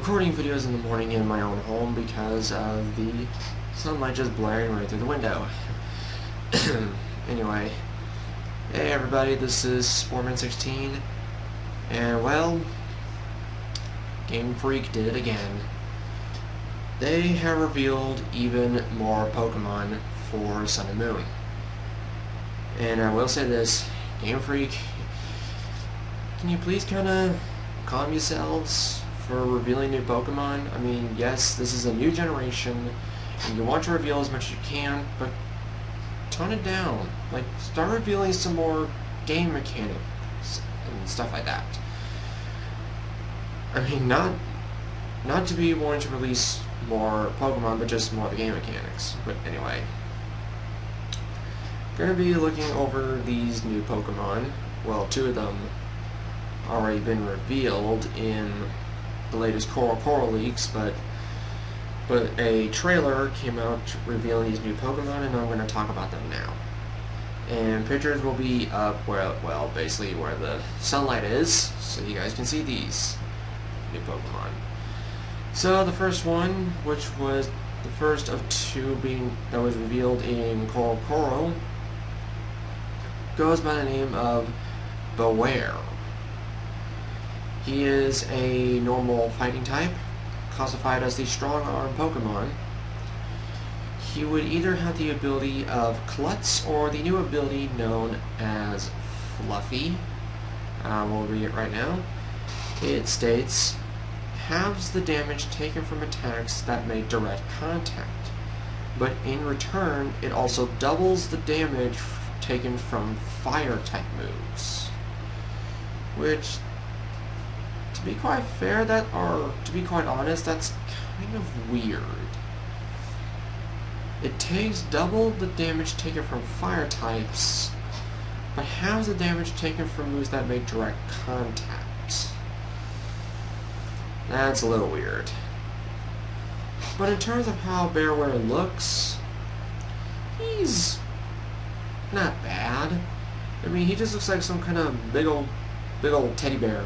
recording videos in the morning in my own home because of the sunlight just blaring right through the window. Anyway, hey everybody, this is Sportman16, and well, Game Freak did it again. They have revealed even more Pokemon for Sun and Moon. And I will say this, Game Freak, can you please kind of calm yourselves for revealing new Pokemon? I mean, yes, this is a new generation, and you want to reveal as much as you can, but tone it down. Like, start revealing some more game mechanics and stuff like that. I mean, not to be wanting to release more Pokemon, but just more of the game mechanics. But anyway, gonna be looking over these new Pokemon. Well, two of them already been revealed in the latest Coral leaks, but a trailer came out revealing these new Pokemon, and I'm going to talk about them now. And pictures will be up where, well, basically where the sunlight is, so you guys can see these new Pokemon. So the first one, which was the first of two that was revealed in Coral, goes by the name of Bewear. He is a normal fighting type, classified as the strong arm Pokemon. He would either have the ability of Klutz or the new ability known as Fluffy. We'll read it right now. It states, halves the damage taken from attacks that make direct contact, but in return it also doubles the damage taken from fire type moves. Which, to be quite fair, to be quite honest, that's kind of weird. It takes double the damage taken from fire types, but halves the damage taken from moves that make direct contact. That's a little weird. But in terms of how Bewear looks, he's not bad. I mean, he just looks like some kind of big old teddy bear.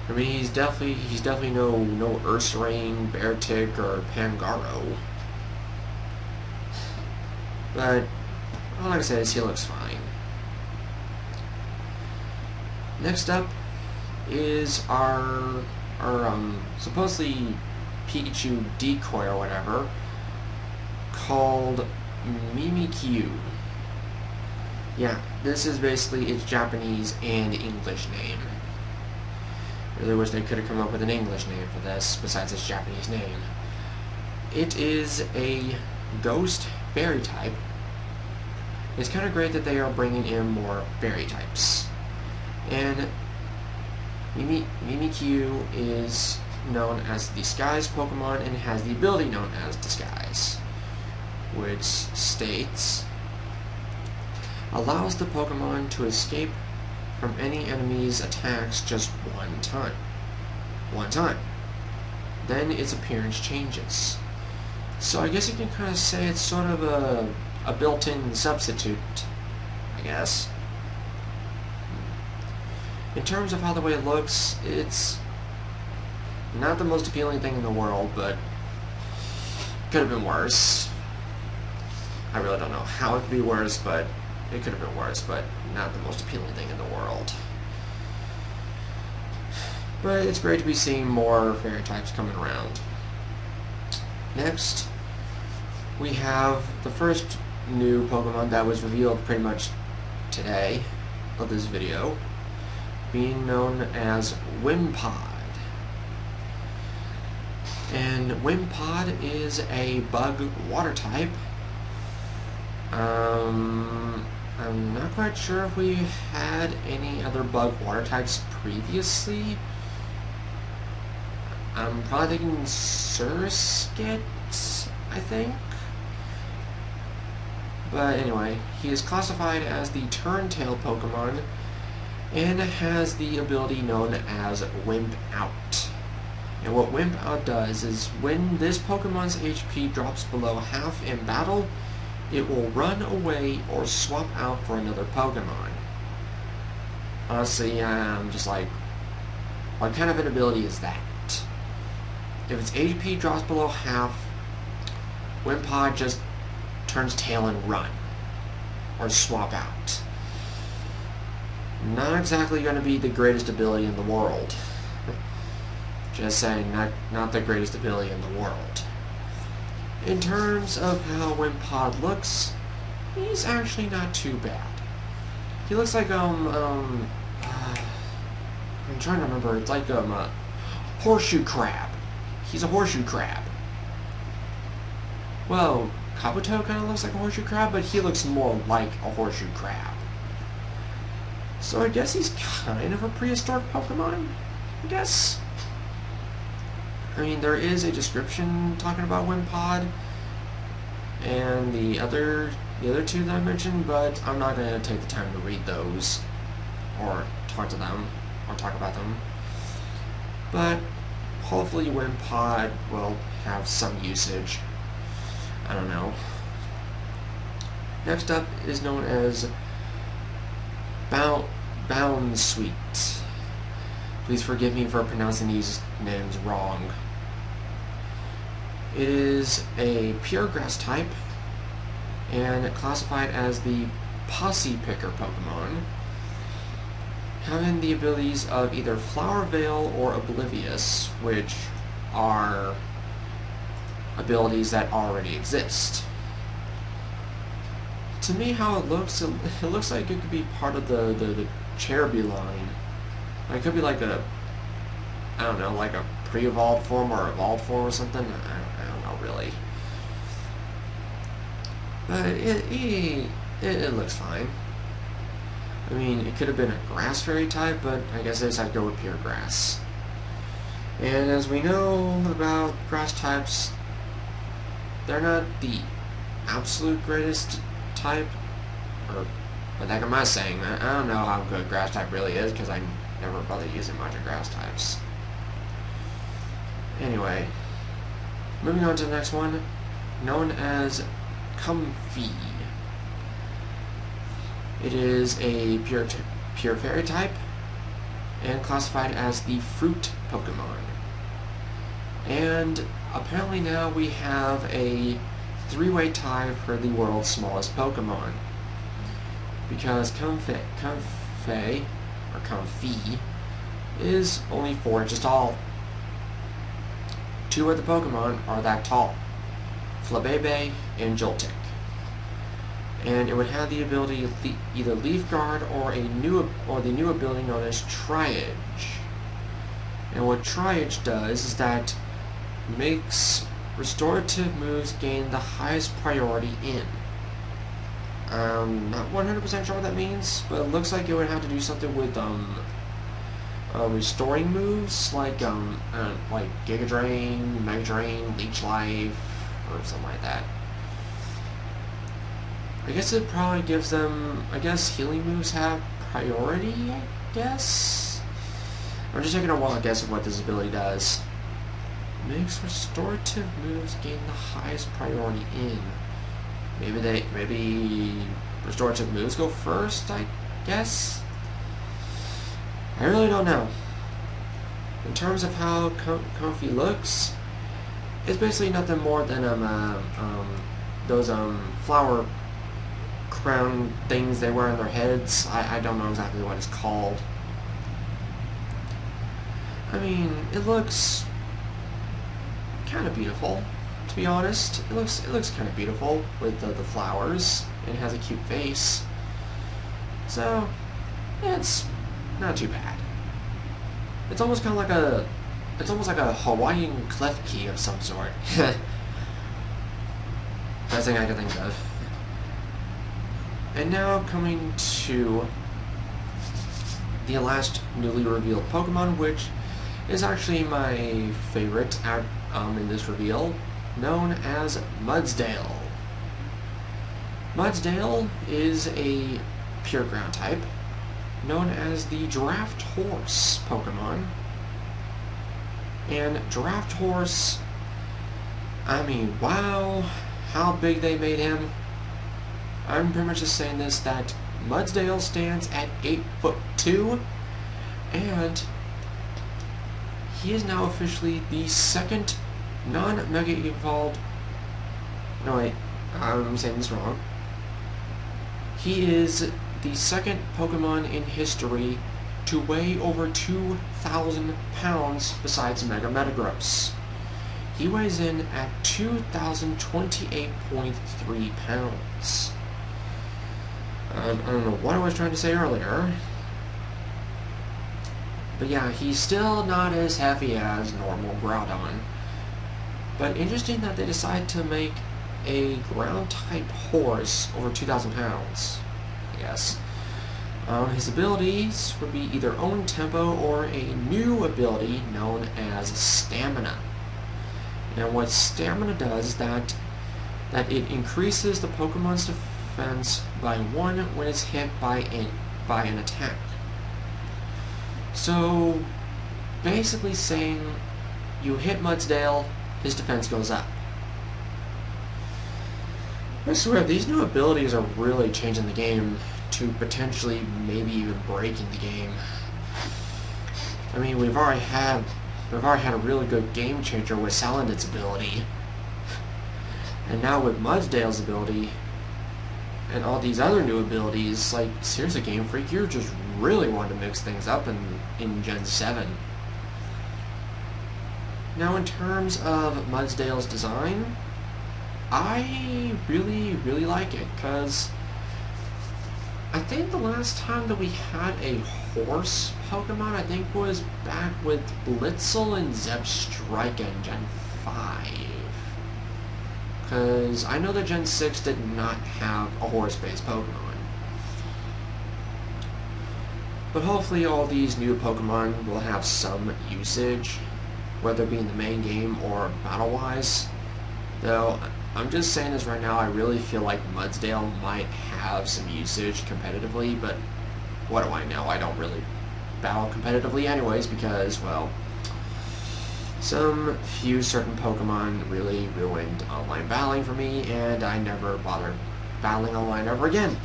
I mean, he's definitely no Ursaring, Beartic, or Pangaro. But all I can say is he looks fine. Next up is our supposedly Pikachu decoy or whatever, called Mimikyu. Yeah, this is basically its Japanese and English name. Really wish they could have come up with an English name for this besides its Japanese name. It is a ghost fairy type. It's kind of great that they are bringing in more fairy types. And Mimikyu is known as the Disguise Pokemon and has the ability known as Disguise, which states, allows the Pokemon to escape from any enemy's attacks just one time. Then its appearance changes. So I guess you can kind of say it's sort of a built-in substitute, I guess. In terms of how the way it looks, it's not the most appealing thing in the world, but could have been worse. I really don't know how it could be worse, but it could have been worse, but not the most appealing thing in the world. But it's great to be seeing more fairy types coming around. Next, we have the first new Pokemon that was revealed pretty much today of this video, being known as Wimpod. And Wimpod is a bug water type. I'm not quite sure if we had any other bug water types previously. I'm probably thinking Surskit, I think. But anyway, he is classified as the Turn-tailed Pokemon and has the ability known as Wimp Out. And what Wimp Out does is when this Pokemon's HP drops below half in battle, it will run away or swap out for another Pokemon. Honestly, I'm just like, what kind of an ability is that? if its HP drops below half, Wimpod just turns tail and run. Or swap out. Not exactly going to be the greatest ability in the world. Just saying, not the greatest ability in the world. In terms of how Wimpod looks, he's actually not too bad. He looks like, I'm trying to remember, it's like, a horseshoe crab. He's a horseshoe crab. Well, Kabuto kind of looks like a horseshoe crab, but he looks more like a horseshoe crab. So I guess he's kind of a prehistoric Pokemon, I guess. I mean, there is a description talking about Wimpod and the other two that I mentioned, but I'm not going to take the time to read those or talk to them or talk about them. But hopefully Wimpod will have some usage. I don't know. Next up is known as Bounsweet. Please forgive me for pronouncing these names wrong. It is a pure grass type and classified as the Posse Picker Pokemon, having the abilities of either Flower Veil or Oblivious, which are abilities that already exist. To me, how it looks like it could be part of the Cherubi line. It could be like a, I don't know, like a pre-evolved form or evolved form or something. I don't know really. But it looks fine. I mean, it could have been a grass fairy type, but I guess I decided to go with pure grass. And as we know about grass types, they're not the absolute greatest type, or what the heck am I saying? I don't know how good grass type really is, because I never bother using much of grass types. Anyway, moving on to the next one, known as Comfey. It is a pure fairy type, and classified as the fruit Pokemon. And apparently now we have a three-way tie for the world's smallest Pokemon, because Comfey is only 4 inches tall. 2 of the Pokemon are that tall, Flabebe and Joltik. And it would have the ability to either Leaf Guard or the new ability known as Triage. And what Triage does is that makes restorative moves gain the highest priority in. I'm not 100% sure what that means, but it looks like it would have to do something with restoring moves like Giga Drain, Mega Drain, Leech Life, or something like that. I guess it probably gives them, I guess healing moves have priority, I guess? I'm just taking a wild guess of what this ability does. Makes restorative moves gain the highest priority in. Maybe restorative moves go first, I guess? I really don't know. In terms of how Comfey looks, it's basically nothing more than those flower crown things they wear on their heads. I don't know exactly what it's called. I mean, it looks kind of beautiful, to be honest. It looks kind of beautiful with the flowers, and it has a cute face. So, yeah, it's not too bad. It's almost kind of like a Hawaiian Klefki of some sort. Best thing I can think of. And now coming to the last newly revealed Pokemon, which is actually my favorite in this reveal, known as Mudsdale. Mudsdale is a pure ground type, known as the Draft Horse Pokemon. And Draft Horse, I mean, wow, how big they made him. I'm pretty much just saying this, that Mudsdale stands at 8'2", and he is now officially the second non-Mega Evolved... No, wait. I'm saying this wrong. He is the second Pokemon in history to weigh over 2,000 pounds besides Mega Metagross. He weighs in at 2,028.3 pounds. I don't know what I was trying to say earlier. But yeah, he's still not as heavy as normal Groudon. But interesting that they decide to make a ground-type horse over 2,000 pounds. Yes. His abilities would be either own tempo or a new ability known as Stamina. And what Stamina does is that it increases the Pokemon's defense by 1 when it's hit by an attack. So, basically saying you hit Mudsdale, his defense goes up. I swear, these new abilities are really changing the game to potentially maybe even breaking the game. I mean, we've already had a really good game changer with Salandit's ability. And now with Mudsdale's ability, and all these other new abilities, like, seriously, Game Freak, you're just really wanting to mix things up in Gen 7. Now, in terms of Mudsdale's design, I really like it, because I think the last time that we had a horse Pokemon, I think, was back with Blitzel and Zebstrika in Gen 5. Because I know that Gen 6 did not have a horse-based Pokemon. But hopefully all these new Pokemon will have some usage, whether it be in the main game or battle-wise. Though, I'm just saying this right now, I really feel like Mudsdale might have some usage competitively, but what do I know? I don't really battle competitively anyways, because, well, some few certain Pokemon really ruined online battling for me, and I never bothered battling online ever again.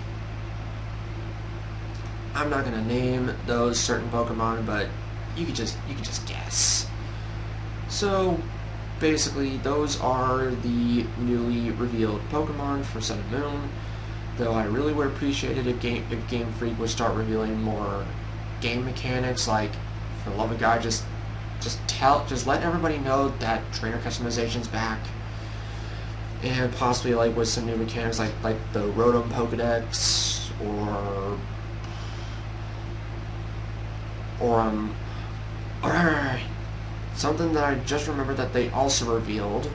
I'm not gonna name those certain Pokemon, but you could just guess. So basically, those are the newly revealed Pokemon for Sun and Moon. Though I really would appreciate it if Game Freak would start revealing more game mechanics, like, for the love of God, just let everybody know that trainer customization's back, and possibly like with some new mechanics like the Rotom Pokedex or something that I just remembered that they also revealed.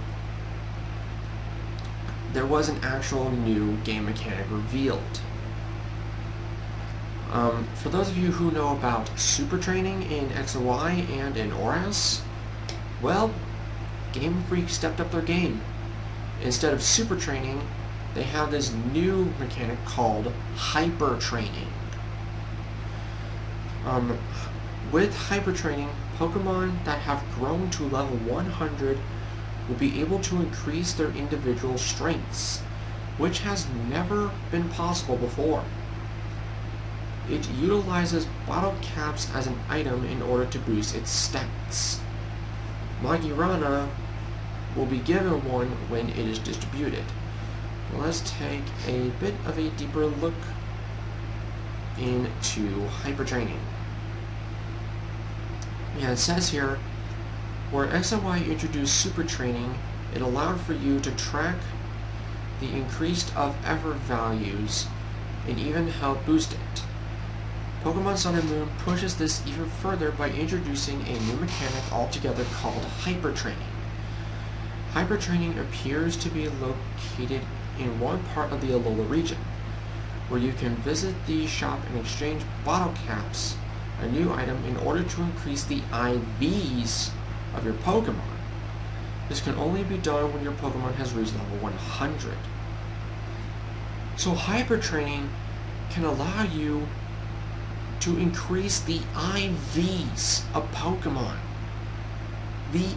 There was an actual new game mechanic revealed. For those of you who know about super training in X and Y and in ORAS, well, Game Freak stepped up their game. Instead of super training, they have this new mechanic called hyper training. With hyper training, Pokemon that have grown to level 100 will be able to increase their individual strengths, which has never been possible before. It utilizes bottle caps as an item in order to boost its stats. Magirana will be given one when it is distributed. Let's take a bit of a deeper look into hyper training. Yeah, it says here, where X and Y introduced super training, it allowed for you to track the increased of effort values and even help boost it. Pokemon Sun and Moon pushes this even further by introducing a new mechanic altogether called hyper training. Hyper training appears to be located in one part of the Alola region, where you can visit the shop and exchange bottle caps, a new item, in order to increase the IVs of your Pokemon. This can only be done when your Pokemon has reached level 100. So hyper training can allow you to increase the IVs of Pokemon. The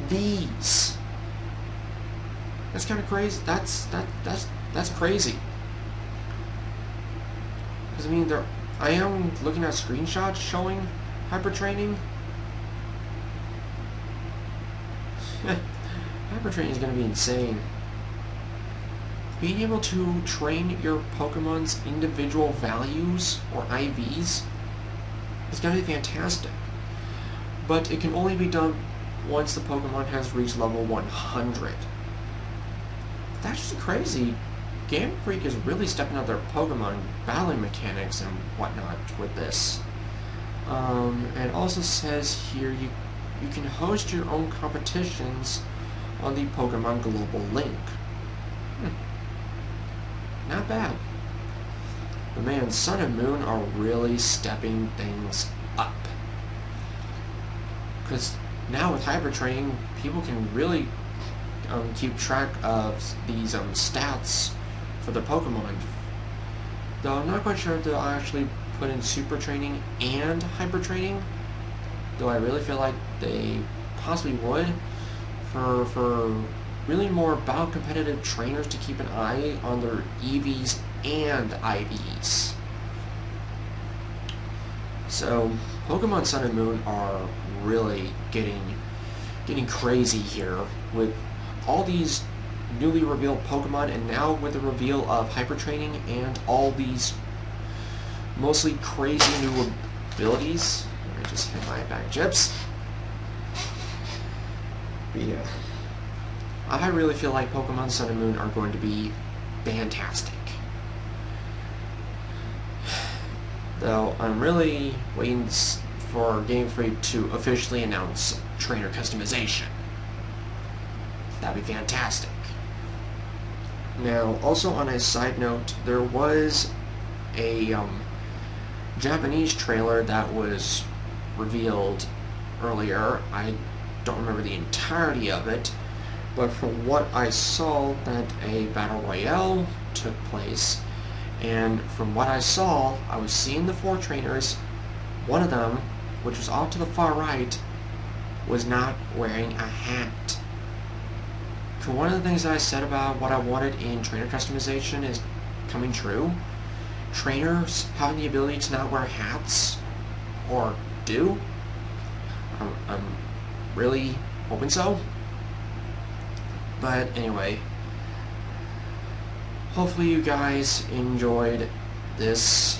IVs. That's kind of crazy. That's crazy. Because I mean, I am looking at screenshots showing hyper training, Hyper Training is going to be insane. Being able to train your Pokemon's individual values, or IVs, is going to be fantastic. But it can only be done once the Pokemon has reached level 100. That's just crazy. Game Freak is really stepping up their Pokemon battling mechanics and whatnot with this. And it also says here you can host your own competitions on the Pokemon Global Link. Not bad. But man, Sun and Moon are really stepping things up. Because now with Hyper Training, people can really keep track of these stats for the Pokemon. Though I'm not quite sure if they'll actually put in Super Training and Hyper Training. Though I really feel like they possibly would for really more battle competitive trainers to keep an eye on their EVs and IVs. So Pokemon Sun and Moon are really getting crazy here with all these newly revealed Pokemon, and now with the reveal of Hyper Training and all these mostly crazy new abilities. I just hit my bag of chips. But yeah, I really feel like Pokemon Sun and Moon are going to be fantastic. Though I'm really waiting for Game Freak to officially announce trainer customization. That'd be fantastic. Now, also on a side note, there was a Japanese trailer that was revealed earlier. I don't remember the entirety of it, but from what I saw, that a battle royale took place, and from what I saw, I was seeing the 4 trainers. One of them, which was off to the far right, was not wearing a hat. So one of the things that I said about what I wanted in trainer customization is coming true. Trainers having the ability to not wear hats, or do. I'm really hoping so. But anyway, hopefully you guys enjoyed this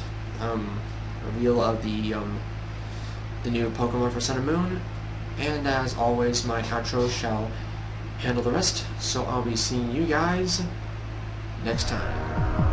reveal of the new Pokemon for Sun and Moon. And as always, my outro shall handle the rest. So I'll be seeing you guys next time.